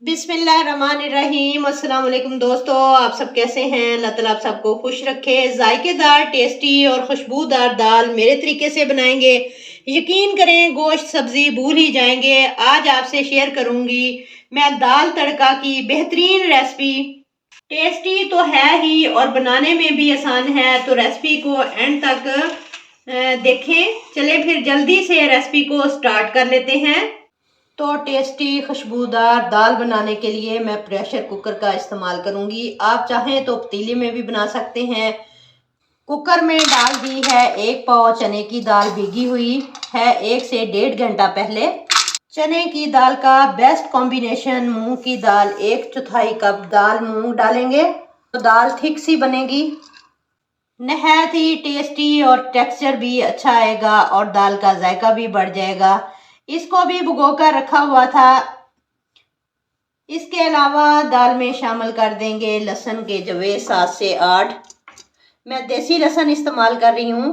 बिस्मिल्लाहिर्रहमानिर्रहीम। अस्सलाम वालेकुम दोस्तों, आप सब कैसे हैं? अल्लाह ताला आप सबको खुश रखे। जायकेदार, टेस्टी और खुशबूदार दाल मेरे तरीके से बनाएंगे, यकीन करें गोश्त सब्जी भूल ही जाएंगे। आज आपसे शेयर करूंगी मैं दाल तड़का की बेहतरीन रेसिपी। टेस्टी तो है ही और बनाने में भी आसान है, तो रेसिपी को एंड तक देखें। चले फिर जल्दी से रेसिपी को स्टार्ट कर लेते हैं। तो टेस्टी खुशबूदार दाल बनाने के लिए मैं प्रेशर कुकर का इस्तेमाल करूंगी। आप चाहें तो पतीले में भी बना सकते हैं। कुकर में डाल दी है 1 पाव चने की दाल, भीगी हुई है 1 से 1.5 घंटा पहले। चने की दाल का बेस्ट कॉम्बिनेशन मूंग की दाल, 1/4 कप दाल मूंग डालेंगे तो दाल थिक सी बनेगी, नहायत ही टेस्टी और टेक्सचर भी अच्छा आएगा और दाल का जायका भी बढ़ जाएगा। इसको भी भिगोकर रखा हुआ था। इसके अलावा दाल में शामिल कर देंगे लहसुन के जवे 7 से 8। मैं देसी लहसुन इस्तेमाल कर रही हूँ।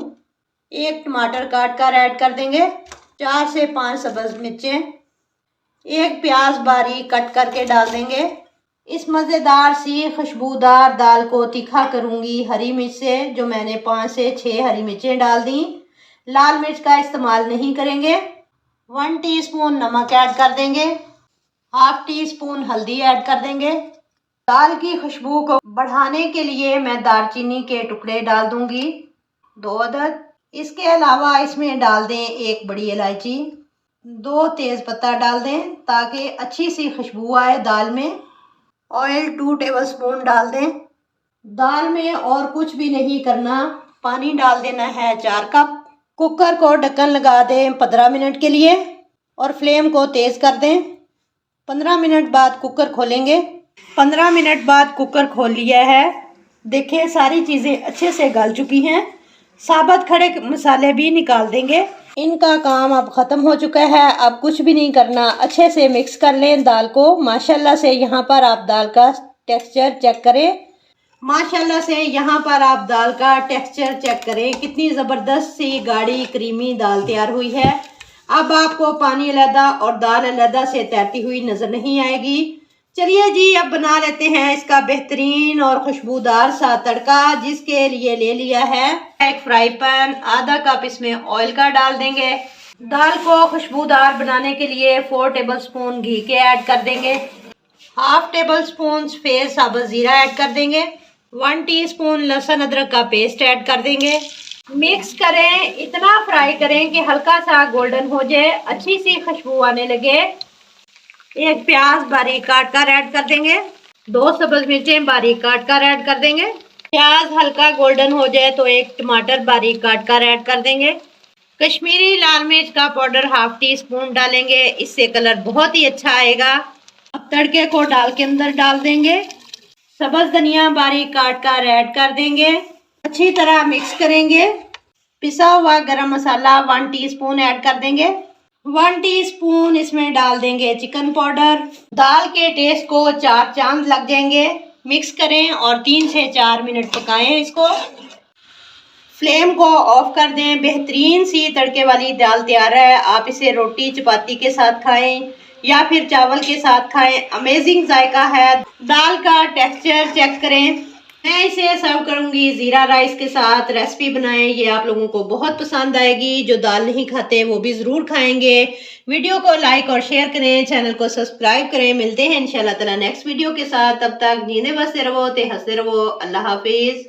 1 टमाटर काट कर ऐड कर देंगे, 4 से 5 सब्ज मिर्चें, 1 प्याज बारीक कट करके डाल देंगे। इस मज़ेदार सी खुशबूदार दाल को तीखा करूँगी हरी मिर्च से, जो मैंने 5 से 6 हरी मिर्चें डाल दी। लाल मिर्च का इस्तेमाल नहीं करेंगे। 1 टीस्पून नमक ऐड कर देंगे, ½ टीस्पून हल्दी ऐड कर देंगे। दाल की खुशबू को बढ़ाने के लिए मैं दालचीनी के टुकड़े डाल दूंगी, 2 अदद। इसके अलावा इसमें डाल दें 1 बड़ी इलायची, 2 तेज पत्ता डाल दें ताकि अच्छी सी खुशबू आए दाल में। ऑयल 2 टेबलस्पून डाल दें। दाल में और कुछ भी नहीं करना, पानी डाल देना है 4 कप। कुकर को ढक्कन लगा दें 15 मिनट के लिए और फ्लेम को तेज़ कर दें। 15 मिनट बाद कुकर खोलेंगे। 15 मिनट बाद कुकर खोल लिया है। देखें सारी चीज़ें अच्छे से गल चुकी हैं। साबुत खड़े मसाले भी निकाल देंगे। इनका काम अब ख़त्म हो चुका है। अब कुछ भी नहीं करना, अच्छे से मिक्स कर लें दाल को। माशाल्लाह से यहाँ पर आप दाल का टेक्सचर चेक करें। माशाल्लाह से यहाँ पर आप दाल का टेक्सचर चेक करें, कितनी ज़बरदस्त सी गाढ़ी क्रीमी दाल तैयार हुई है। अब आपको पानी अलहदा और दाल अलहदा से तैरती हुई नज़र नहीं आएगी। चलिए जी, अब बना लेते हैं इसका बेहतरीन और खुशबूदार सा तड़का, जिसके लिए ले लिया है एक फ्राई पैन। आधा कप इसमें ऑयल का डाल देंगे। दाल को खुशबूदार बनाने के लिए 4 टेबलस्पून घी के ऐड कर देंगे। ½ टेबलस्पून सफ़ेद साबुत ज़ीरा ऐड कर देंगे। 1 टीस्पून लहसुन अदरक का पेस्ट ऐड कर देंगे। मिक्स करें, इतना फ्राई करें कि हल्का सा गोल्डन हो जाए, अच्छी सी खुशबू आने लगे। 1 प्याज बारीक काट कर ऐड कर देंगे। 2 सब्ज मिर्चें बारीक काट कर ऐड कर देंगे। प्याज हल्का गोल्डन हो जाए तो 1 टमाटर बारीक काट कर ऐड कर देंगे। कश्मीरी लाल मिर्च का पाउडर ½ टीस्पून डालेंगे, इससे कलर बहुत ही अच्छा आएगा। अब तड़के को दाल के अंदर डाल देंगे। सब्ज धनिया बारीक काट कर ऐड कर देंगे। अच्छी तरह मिक्स करेंगे। पिसा हुआ गरम मसाला 1 टीस्पून ऐड कर देंगे। 1 टीस्पून इसमें डाल देंगे चिकन पाउडर। दाल के टेस्ट को 4 चांद लग जाएंगे। मिक्स करें और 3 से 4 मिनट पकाएं इसको। फ्लेम को ऑफ कर दें। बेहतरीन सी तड़के वाली दाल तैयार है। आप इसे रोटी चपाती के साथ खाएं या फिर चावल के साथ खाएं, अमेजिंग जायका है। दाल का टेक्सचर चेक करें। मैं इसे सर्व करूंगी ज़ीरा राइस के साथ। रेसिपी बनाएं, ये आप लोगों को बहुत पसंद आएगी। जो दाल नहीं खाते वो भी ज़रूर खाएंगे। वीडियो को लाइक और शेयर करें, चैनल को सब्सक्राइब करें। मिलते हैं इंशाल्लाह ताला नेक्स्ट वीडियो के साथ। तब तक जीने बसते रहो, ते हंसते रहो। अल्लाह हाफिज़।